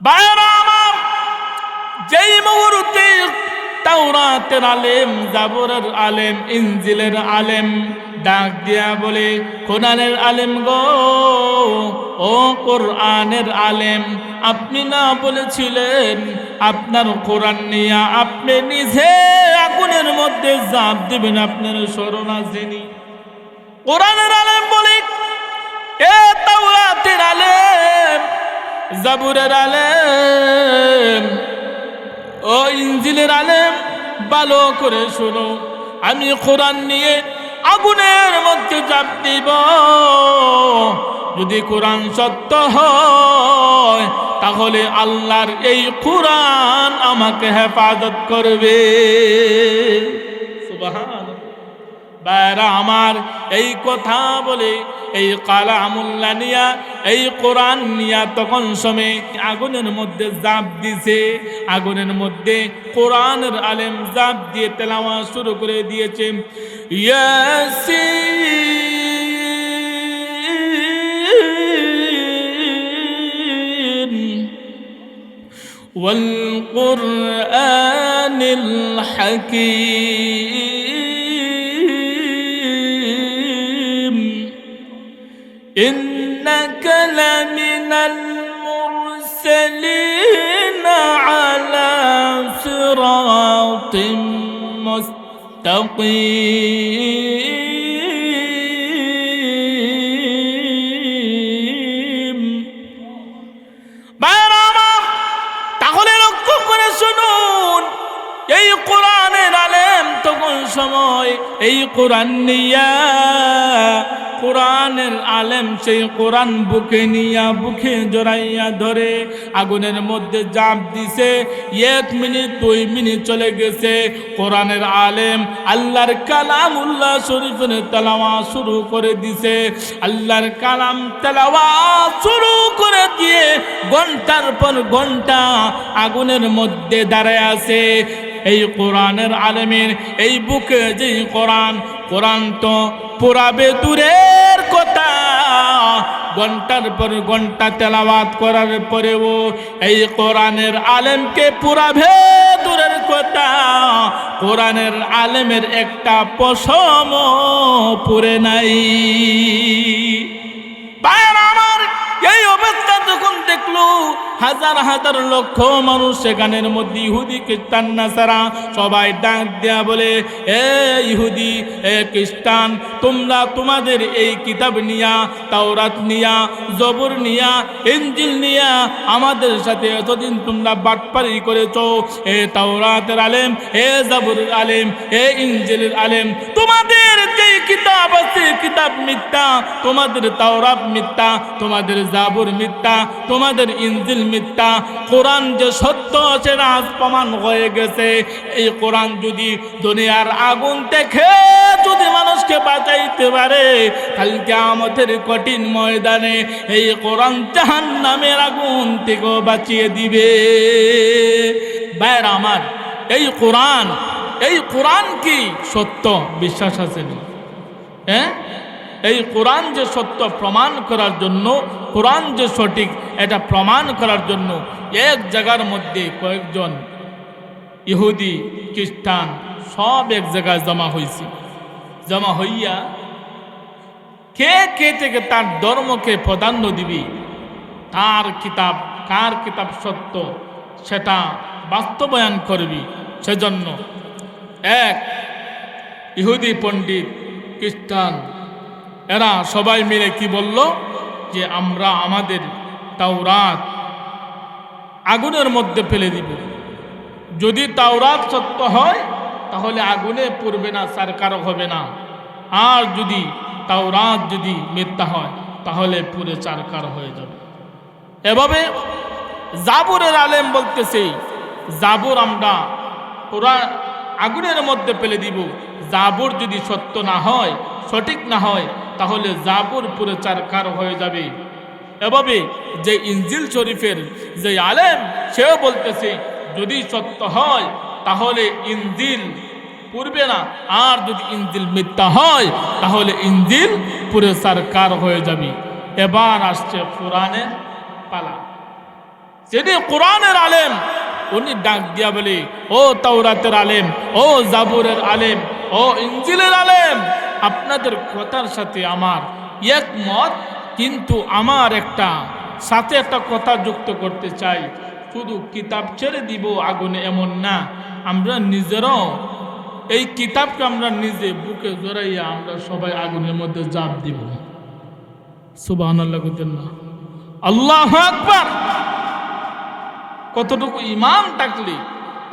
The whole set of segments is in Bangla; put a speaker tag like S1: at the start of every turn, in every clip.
S1: ভাইরা আমার, যেই মুহূর্তে তাওরাতের আলেম, জাবুরের আলেম, ইনজিলের আলেম ডাক দিয়া বলে, কোরআনের আলেম গো, ও কোরআনের আলেম, আপনি না বলেছিলেন আপনার কোরআন নিয়ে আপনি নিজে আগুনের মধ্যে ঝাঁপ দিবেন, আপনার স্মরণ আসেনি? কোরআনের আলেম বলে, এ তাওরাতের আলেম, জাবুরের আলেম, ও ইনজিলের আলেম, ভালো করে শোনো, আমি কোরআন নিয়ে আগুনের মধ্যে ঝাঁপ দিব। যদি কোরআন সত্য হয় তাহলে আল্লাহর এই কোরআন আমাকে হেফাজত করবে। সুবহানাল্লাহ। ভাইরা আমার, এই কথা বলে এই কালামুল্লাহ নিয়া, এই কোরআন নিয়া তখন সময় আগুনের মধ্যে ঝাঁপ দিছে। আগুনের মধ্যে কোরআনের আলেম ঝাঁপ দিয়ে তেলাওয়াত শুরু করে দিয়েছে, ইয়াসিন ওয়াল কুরআনিল হাকীম ইন্নাকা লামিনাল মুরসালিনা আলা সিরাতিম মুস্তাকিম। তাহলে লক্ষ্য করে শুনুন, এই কোরআনের আলেম তখন সময় এই কোরআন নিয়া, কোরআনের আলেম সেই কোরআন বুকে নিয়া, বুকে জড়াইয়া ধরে আগুনের মধ্যে ঝাঁপ দিছে। 1 মিনিট 2 মিনিট চলে গেছে, কোরআনের আলেম আল্লাহর কালামুল্লাহ শরীফের তেলাওয়াত শুরু করে দিছে। আল্লাহর কালাম তেলাওয়াত শুরু করে দিয়ে ঘন্টার পর ঘন্টা আগুনের মধ্যে দাঁড়ায় আছে। এই কোরআনের আলেমের এই বুকে যে কোরআন, কোরআন তো পুরাবে দূরের কথা, ঘন্টার পর ঘন্টা তেলাওয়াত করার পরেও এই কোরআনের আলেমকে পুরাবে দূরের কথা, কোরআনের আলেমের একটা পশম পুরে নাই। ভাইরা আমার, এই অবস্থা যখন দেখলো, হাজার হাজার লক্ষ মানুষ সেখানের মধ্যে, ইহুদি খ্রিস্টান নাসারা সবাই ডাক দেয়া বলে, এ ইহুদি, এ খ্রিস্টান, তোমরা তোমাদের এই কিতাব নিয়া, তাওরাত নিয়া, জবুর নিয়া, ইনজিল নিয়া আমাদের সাথে এতদিন তোমরা বাটপারি করেছো। এ তাওরাতের আলেম, এ জবুরের আলেম, এ ইনজিলের আলেম, তোমাদের যে কিতাব আছে কিতাব মিথ্যা, তোমাদের তাওরাত মিথ্যা, তোমাদের জাবুর মিথ্যা, তোমাদের ইনজিল মিথ্যা। কোরআন যে সত্য সেটা আজ প্রমাণ হয়ে গেছে। এই কোরআন যদি দুনিয়ার আগুন থেকে যদি মানুষকে বাঁচাইতে পারে, কাল কিয়ামতের কঠিন ময়দানে এই কোরআন জাহান্নামের আগুন থেকেও বাঁচিয়ে দিবে। ভাইরা আমার, এই কোরআন কি সত্য? বিশ্বাস আছে না? হ্যাঁ, এই কোরআন যে সত্য প্রমাণ করার জন্য, কোরআন যে সঠিক এটা প্রমাণ করার জন্য এক জায়গার মধ্যে কয়েকজন ইহুদি খ্রিস্টান সব এক জায়গায় জমা হয়েছে। জমা হইয়া কে কে থেকে তার ধর্মকে প্রাধান্য দিবি, তার কিতাব, কার কিতাব সত্য সেটা বাস্তবায়ন করবি। সেজন্য এক ইহুদি পণ্ডিত, খ্রিস্টান, এরা সবাই মিলে কি বলল, যে আমরা আমাদের তাওরাত আগুনের মধ্যে ফেলে দিব। যদি তাওরাত সত্য হয় তাহলে আগুনে পড়বে না, সারকার হবে না। আর যদি তাওরাত যদি মিথ্যা হয় তাহলে পুরে চারকার হয়ে যাবে। এভাবে জাবুরের আলেম বলতেছে, জাবুর আমরা পুরা আগুনের মধ্যে ফেলে দিব। জাবুর যদি সত্য না হয়, সঠিক না হয়, তাহলে জাবুর পুরে চারকার হয়ে যাবে। এভাবে যে ইনজিল শরীফের যে আলেম, সেও বলতেছে যদি সত্য হয় তাহলে ইনজিল পুরবে না, আর যদি ইনজিল মিথ্যা হয় তাহলে ইনজিল পুরে সারকার হয়ে যাবে। এবার আসছে কোরআনের পালা। যিনি কোরআনের আলেম, উনি ডাক দিয়া বলে, ও তাওরাতের আলেম, ও জাবুরের আলেম, ও ইনজিলের আলেম, আপনাদের কথার সাথে আমার একমত, কিন্তু আমার সাথে একটা কথা যুক্ত করতে চাই। শুধু কিতাব ছেড়ে দিব আগুনে এমন না, আমরা নিজেরাও এই কিতাবকে আমরা নিজে বুকে জড়াইয়া আমরা সবাই আগুনের মধ্যে জাপ দিব। সুবহানাল্লাহ বলতেন না? আল্লাহু আকবার। কতটুকু ঈমান থাকলে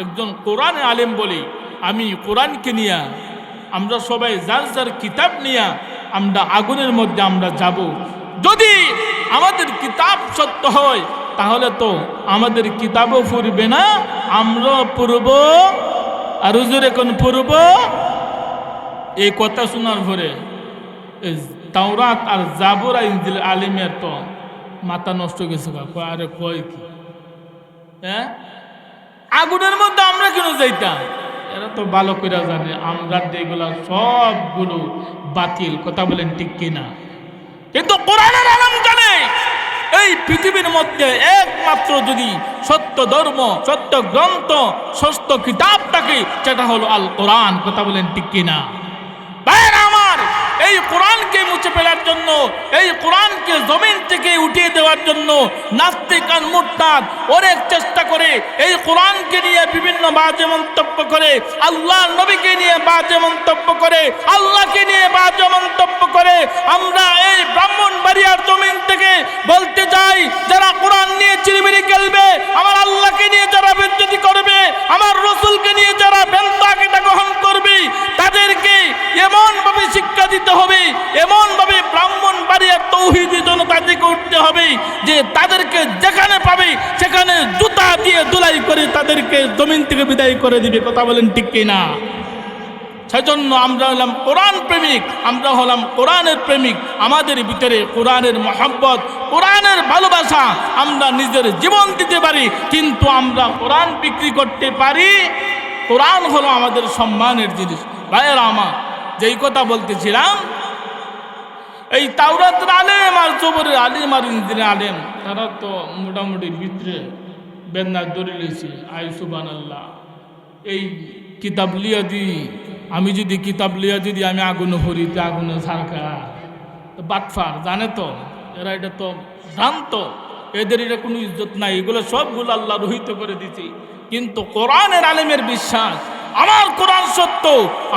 S1: একজন কোরআনের আলেম বলি, আমি কোরআনকে নিয়ে আমরা সবাই যার যার কিতাব নিয়ে আমরা আগুনের মধ্যে আমরা যাব। যদি আমাদের কিতাব সত্য হয় তাহলে তো আমাদের কিতাবও ফুরবে না, আমরা পড়ব আর হুজুর এখন পড়ব। এই কথা শোনার পরে তাওরাত আর জাবুর আর ইনজিল আলিমের তো মাথা নষ্ট গেছে। আরে কয় কি, হ্যাঁ, আগুনের মধ্যে আমরা কেন যাইতাম? এরা তো ভালো করে জানে আমরা এগুলা সবগুলো বাতিল। কথা বলেন ঠিক কিনা? কিন্তু কোরআনের আলেম জানে এই পৃথিবীর মধ্যে একমাত্র যদি সত্য ধর্ম, সত্য গ্রন্থ, সত্য কিতাব থাকে সেটা হলো আল কোরআন। কথা বলেন ঠিক কিনা? ভাইরা আমার, এই কোরআনকে মুছে ফেলার জন্য, এই কোরআনকে জমিন থেকে উঠিয়ে দেওয়ার জন্য নাস্তিক আর মুরতাদ অনেক চেষ্টা করে। এই কোরআনকে নিয়ে বিভিন্ন বাজে মন্তব্য করে, আল্লাহ নবীকে নিয়ে বাজে মন্তব্য করে, আল্লাহকে নিয়ে বাজে মন্তব্য করে। আমরা এই ব্রাহ্মণবাড়িয়ার জমিন থেকে বলতে চাই, যারা কোরআন নিয়ে চিরিমিরি খেলবে, আমার আল্লাহকে নিয়ে যারা বেজ্জতি করবে, আমার রসুলকে নিয়ে যারা বেন্তাকিটা গ্রহণ করবে, তাদেরকে এমন ভাবে শিক্ষা দিতে হবে, এমন ভাবে ব্রাহ্মণবাড়িয়ার তৌহিদি জনতাকে উঠতে হবে যে তাদেরকে যেখানে পাবে সেখানে জুতা দিয়ে ধুলাই করে তাদেরকে জমিন থেকে বিদায় করে দিবে। কথা বলেন ঠিক কিনা? সেজন্য আমরা হলাম কোরআন প্রেমিক, আমরা হলাম কোরআনের প্রেমিক। আমাদের ভিতরে কোরআনের মহব্বত, কোরআনের ভালোবাসা, আমরা নিজের জীবন দিতে পারি, কিন্তু আমরা কোরআন বিক্রি করতে পারি। কোরআন হলো আমাদের সম্মানের জিনিস। ভাইয়েরা আমার, যেই কথা বলতেছিলাম, এই তাওরাতের আলেম আর জবরের আলেম আর ইনজিলের আলেম তারা তো মোটামুটি ভিতরে বেদনা ধরে লিয়েছে। আই সুবহানাল্লাহ, এই কিতাব লিয়া দিই, আমি যদি কিতাব লিয়া যদি আমি আগুনে হরিতে আগুনে সরকার বাটফার জানে তো এরা, এটা তো ভ্রান্ত, এদের এটা কোনো ইজ্জত নাই, এগুলো সবগুলো আল্লাহ রহিত করে দিচ্ছে। কিন্তু কোরআনের আলেমের বিশ্বাস, আমার কোরআন সত্য,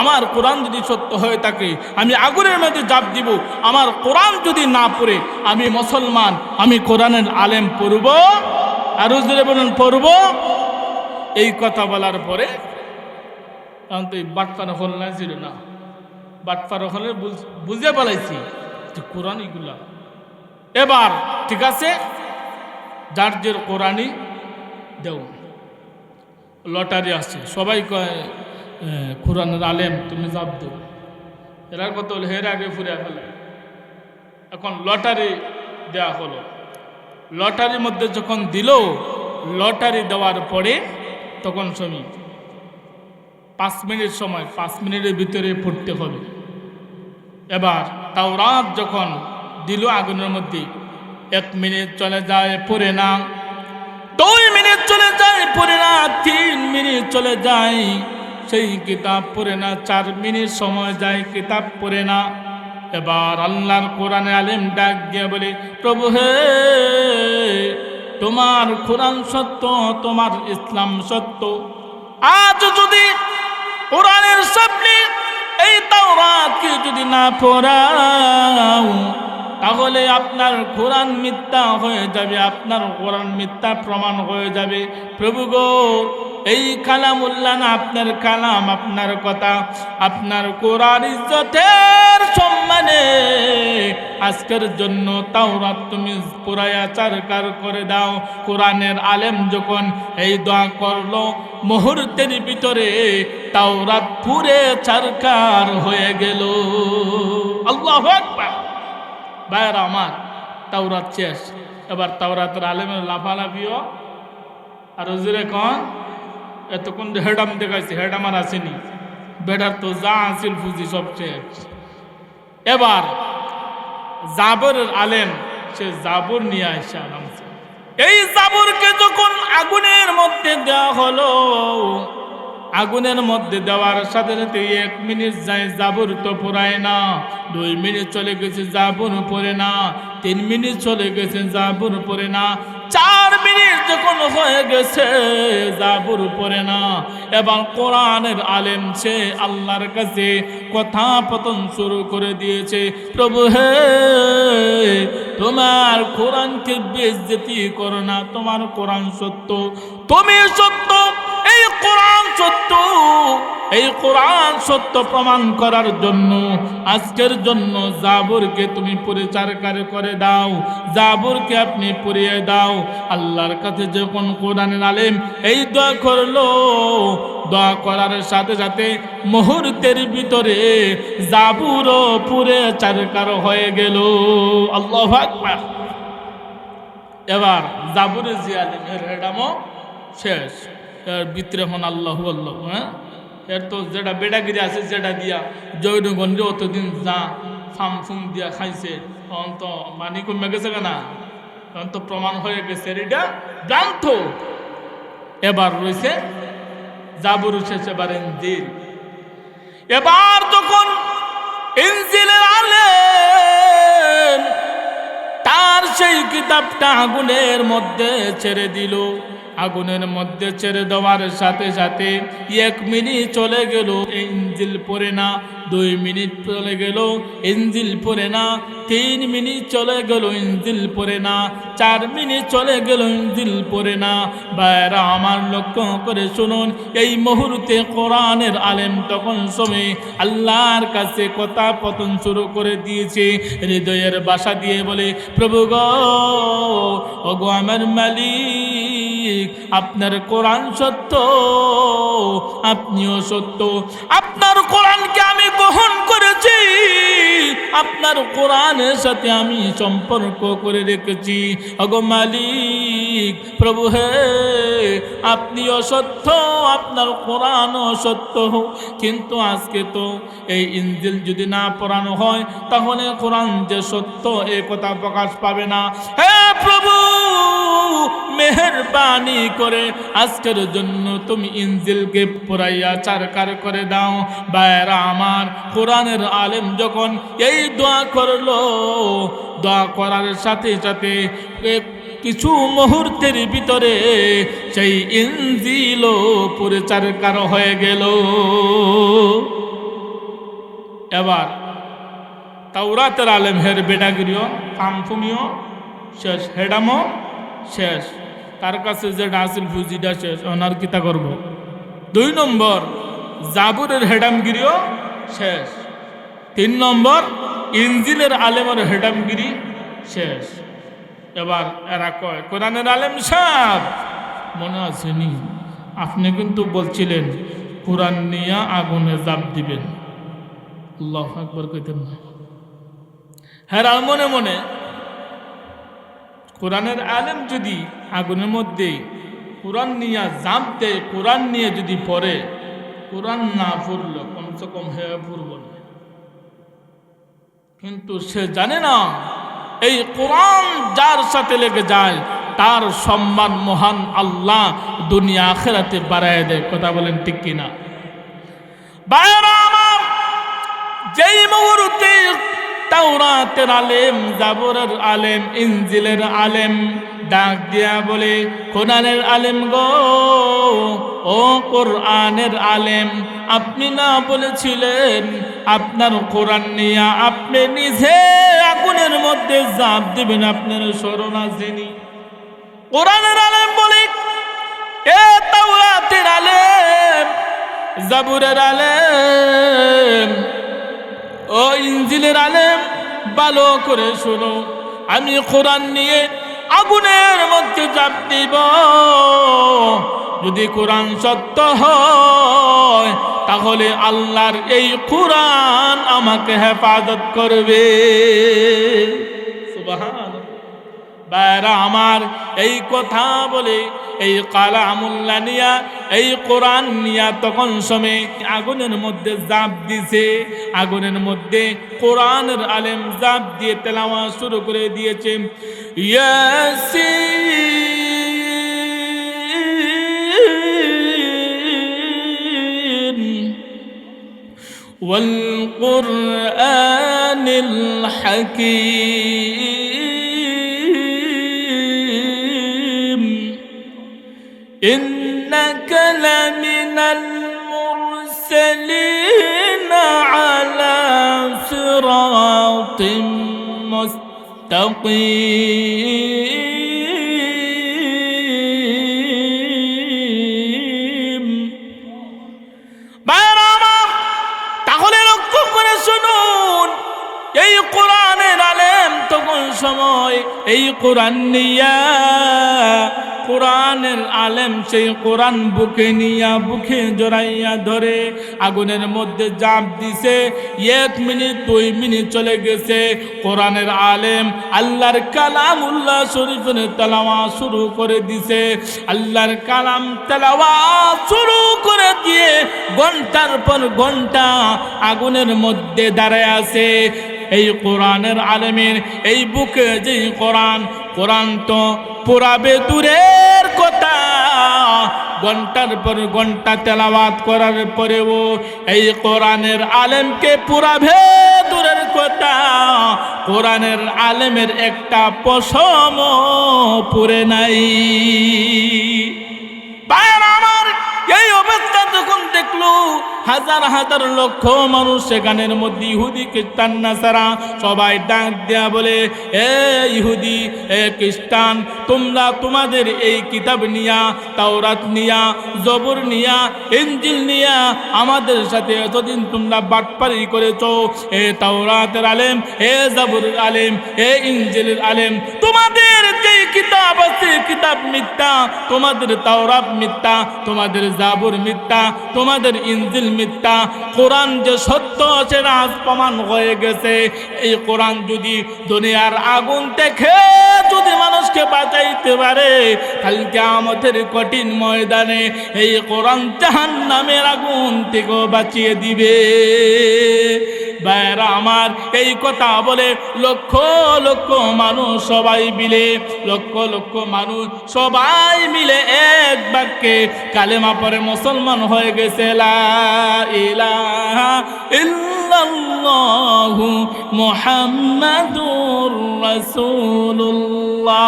S1: আমার কোরআন যদি সত্য হয়ে থাকে আমি আগুনের মধ্যে জাপ দিব। আমার কোরআন যদি না পড়ে আমি মুসলমান, আমি কোরআনের আলেম পড়ব। আর হুজুরে বলেন পড়ব। এই কথা বলার পরে তখন তো এই বাটপার হল না ছিল না, বাটপার হলে বুঝে বলাইছি যে কোরআন এগুলা। এবার ঠিক আছে, যার যে কোরআনই দেও, লটারি আসছে, সবাই কয় কোরআনের আলেম তুমি জাপ দেও। এরা কত হলো হের আগে ফুরে ফেলে। এখন লটারি দেওয়া হলো, লটারির মধ্যে যখন দিল, লটারি দেওয়ার পরে তখন সমী 5 মিনিট সময়, 5 মিনিটের ভিতরে পড়তে হবে। এবার তাওরাত যখন দিল আগুনের মধ্যে, 1 মিনিট চলে যায় পড়ে না, 2 মিনিট চলে যায় পড়ে না, 3 মিনিট চলে যায় সেই কিতাব পড়ে না, 4 মিনিট সময় যায় কিতাব পড়ে না। এবার আল্লাহর কোরআনে আলেম ডাক দিয়ে বলে, প্রভু হে, তোমার কোরআন সত্য, তোমার ইসলাম সত্য। আজ যদি কোরআনের সামনে এই তাওরাতকে যদি না পড়াও, তাহলে আপনার কোরআন মিথ্যা হয়ে যাবে, আপনার কোরআন মিথ্যা প্রমাণ হয়ে যাবে। প্রভু গো, এই কালামুল্লাহ না আপনার কালাম, আপনার কথা, আপনার কোরআন ইজ্জতের সম্মানে আজকের জন্য তাওরাত তুমি পুরায়া চারকার করে দাও। কোরআনের আলেম যখন এই দোয়া করলো, মুহূর্তের ভিতরে তাওরাত পুরে চারকার হয়ে গেল। আল্লাহু আকবার। ভাইরা আমার, তাওরাত শেষ। এবার তাওরাতের আলেমের লাফালাফিও আর হুজুরে কন এতক্ষণ হেডাম দেখাইছে, হেডাম আর আসেনি, বেটার তো যা আসিল ফুজি সব শেষ। এবার জাবরের আলেম, সে জাবর নিয়ে আসে আরামসে এই জাবুরকে যখন আগুনের মধ্যে দেওয়া হলো, আগুনের মধ্যে দেওয়ার সাথে সাথে 1 মিনিট যায় জাবুর তো পুরায় না, 2 মিনিট চলে গেছে জাবুর পড়ে না, 3 মিনিট চলে গেছে জাবুর পড়ে না, 4 মিনিট যখন হয়ে গেছে জাবুর পড়ে না। এবার কোরআনের আলেম সে আল্লাহর কাছে কথাপতন শুরু করে দিয়েছে, প্রভু হে তোমার কোরআনকে বেইজ্জতি করো না, তোমার কোরআন সত্য, তুমি সত্য, এই কোরআন সত্য, এই কোরআন সত্য প্রমাণ করার জন্য আজকের জন্য জাবুরকে তুমি পরিচার করে দাও, জাবুরকে আপনি পড়িয়ে দাও। আল্লাহর কাছে যখন কোরআনের আলেম এই দোয়া করলো, দোয়া করার সাথে সাথে মুহূর্তের ভিতরে জাবুরও পুরে চারকার হয়ে গেল। আল্লাহু আকবার। এবার জাবুরের যে আলেমের হেডামও শেষ, এর ভিতরে এখন আল্লাহু আল্লাহ, হ্যাঁ এর তো যেটা বেটাগিরি আছে যেটা দিয়া জৈনগঞ্জে অতদিন যা ফামফুম দিয়া খাইছে, তখন তো মানি কমে গেছে না, তখন তো প্রমাণ হয়ে গেছে এটা ভ্রান্ত। এবার রয়েছে জাবুর শেষ, এবার ইনজিল। এবার যখন ইনজিলের আলেম তার সেই কিতাবটা আগুনের মধ্যে ছেড়ে দিল, আগুনের মধ্যে ছেড়ে দেওয়ার সাথে সাথে 1 মিনিট চলে গেল ইনজিল পড়ে না, 2 মিনিট চলে গেল ইনজিল পড়ে না, 3 মিনিট চলে গেল ইনজিল পড়ে না, 4 মিনিট চলে গেল ইনজিল পড়ে না। ভাইরা আমার লক্ষ্য করে শুনুন, এই মুহূর্তে কোরআনের আলেম তখন সময় আল্লাহর কাছে কথা পতন শুরু করে দিয়েছে, হৃদয়ের বাসা দিয়ে বলে, প্রভু গো, ওগো আমার মালিক, আপনার কোরআন সত্য, আপনিও সত্য, আপনার কোরআনকে আমি গ্রহণ করেছি, আপনার কোরআনের সাথে আমি সম্পর্ক করে রেখেছি। ওগো মালিক, প্রভু হে, আপনিও সত্য, আপনার কোরআনও সত্য, কিন্তু আজকে তো এই ইনজিল যদি না পড়ানো হয় তাহলে কোরআন যে সত্য এই কথা প্রকাশ পাবে না। হে প্রভু, মেহেরবানি করে আজকের জন্য তুমি ইনজিলকে পড়াইয়া চারকার করে দাও। ভাইরা আমার, কোরআনের আলেম যখন এই দোয়া করলো, দোয়া করার সাথে সাথে কিছু মুহূর্তের ভিতরে সেই ইনজিলও পুরে চারকার হয়ে গেল। এবার তাওরাতের আলেম হের বেটাগিরিও ফামফুমিও শেষ, হেডামও শেষ, তার কাছে যেটা আসিল ফুজিটা শেষ, ওনার কিতা করব। 2 নম্বর জাবুরের হেডামগিরিও শেষ, 3 নম্বর ইনজিলের আলেমের হেডামগিরি শেষ। এবার এরা কয়, কোরআনের আলেম সাহেব মনে আসেনি, আপনি কিন্তু বলছিলেন কোরআন নিয়ে আগুনে জাপ দিবেন। আল্লাহু আকবার কইতেন না। হ্যাঁ, মনে মনে কোরআনের আলেম যদি আগুনের মধ্যে কোরআন নিয়ে জাপ দেয়, কোরআন নিয়ে যদি পড়ে, কোরআন না পড়ল কমসে কম হ্যাঁ পড়ব না, কিন্তু সে জানে না এই কোরআন যার সাথে লেগে যায় তার সম্মান মহান আল্লাহ দুনিয়া আখিরাতে বাড়ায় দেয়। কথা বলেন ঠিক কিনা? ভাইরা আমার, যেই মুহূর্তে তাওরাতের আলেম, জাবুরের আলেম, ইনজিলের আলেম ডাক দিয়া বলে, কোরআনের আলেম গো, ও কোরআনের আলেম, আপনি না বলেছিলেন আপনার কোরআন নিয়ে আপনি নিজে আগুনের মধ্যে জাপ দিবেন, আপনার স্মরণ আসেনি? কোরআনের আলেম বলে, এ তাওরাতের আলেম, জাবুরের আলেম, ও ইনজিলের আলেম, ভালো করে শোনো, আমি কোরআন নিয়ে আগুনের মধ্যে জাপ দিব, যদি কোরআন সত্য হয় তাহলে আল্লাহর এই কোরআন আমাকে হেফাজত করবে। সুবহানাল্লাহ। ভাইরা আমার, এই কথা বলে এই কালামুল্লাহ নিয়া, এই কোরআন নিয়া তখন সময় আগুনের মধ্যে জাপ দিছে, আগুনের মধ্যে কোরআনের আলেম জাপ দিয়ে তেলাওয়াত শুরু করে দিয়েছে, ইয়াসিন والقرآن الحكيم إنك لمن المرسلين على صراط مستقيم তাহলে লক্ষ্য করে শুনুন, এই কোরআনের আলেম তখন সময় এই কোরআন নিয়া, কোরআনের আলেম সেই কোরআন বুকে নিয়া, বুকে জড়াইয়া ধরে আগুনের মধ্যে জাপ দিছে। 1 মিনিট 2 মিনিট চলে গেছে, কোরআনের আলেম আল্লাহর কালামুল্লাহ শরীফের তেলাওয়াত শুরু করে দিছে। আল্লাহর কালাম তেলাওয়াত শুরু করে দিয়ে ঘন্টার পর ঘন্টা আগুনের মধ্যে দাঁড়ায় আছে। এই কোরআনের আলেমের এই বুকে যে কোরআন তো পুরাবে দূরের কথা, ঘন্টার পর ঘন্টা তেলাওয়াত করার পরেও এই কোরআনের আলেমকে পুরাবে দূরের কথা, কোরআনের আলেমের একটা পশম পুরে নাই। এই অবস্থা যখন দেখলো, হাজার হাজার লক্ষ মানুষ সেখানের মধ্যে ইহুদি খ্রিস্টান নাসারা সবাই ডাক দেয়া বলে, এ ইহুদি, এ খ্রিস্টান, তোমরা তোমাদের এই কিতাব নিয়া, তাওরাত নিয়া, জবুর নিয়া, ইনজিল নিয়া আমাদের সাথে এতদিন তোমরা বাটপারি করেছো। এ তাওরাতের আলেম, এ জবুরের আলেম, এ ইনজিলের আলেম, তোমাদের যে কিতাব আছে কিতাব মিথ্যা, তোমাদের তাওরাত মিথ্যা, তোমাদের জাবুর মিথ্যা, তোমাদের ইনজিল মিথ্যা। কোরআন যে সত্য সেটা আজ প্রমাণ হয়ে গেছে। এই কোরআন যদি দুনিয়ার আগুন থেকে যদি মানুষকে বাঁচাইতে পারে, কাল কিয়ামতের কঠিন ময়দানে এই কোরআন জাহান্নামের আগুন থেকেও বাঁচিয়ে দিবে। ভাইরা আমার, এই কথা বলে লক্ষ লক্ষ মানুষ সবাই মিলে, লক্ষ লক্ষ মানুষ সবাই মিলে এক বাক্যে কালেমা পড়ে মুসলমান হয়ে গেছে। লা ইলাহা ইল্লাল্লাহু মুহাম্মাদুর রাসূলুল্লাহ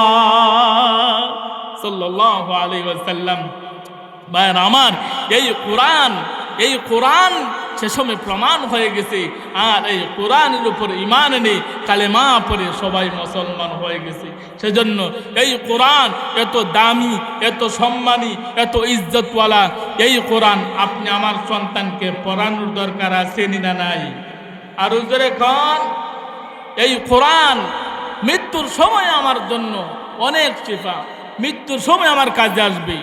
S1: সাল্লাল্লাহু আলাইহি ওয়াসাল্লাম। ভাইরা আমার, এই কোরআন সে সময় প্রমাণ হয়ে গেছে। আর এই কোরআনের উপর ঈমান এনে কালেমা পড়ে সবাই মুসলমান হয়ে গেছে। সেজন্য এই কোরআন এত দামি, এত সম্মানী, এত ইজ্জতওয়ালা। এই কোরআন আপনি আমার সন্তানকে পড়ানোর দরকার আছে না নাই? আর জোরে কোন, এই কোরআন মৃত্যুর সময় আমার জন্য অনেক শিফা, মৃত্যুর সময় আমার কাজে আসবে।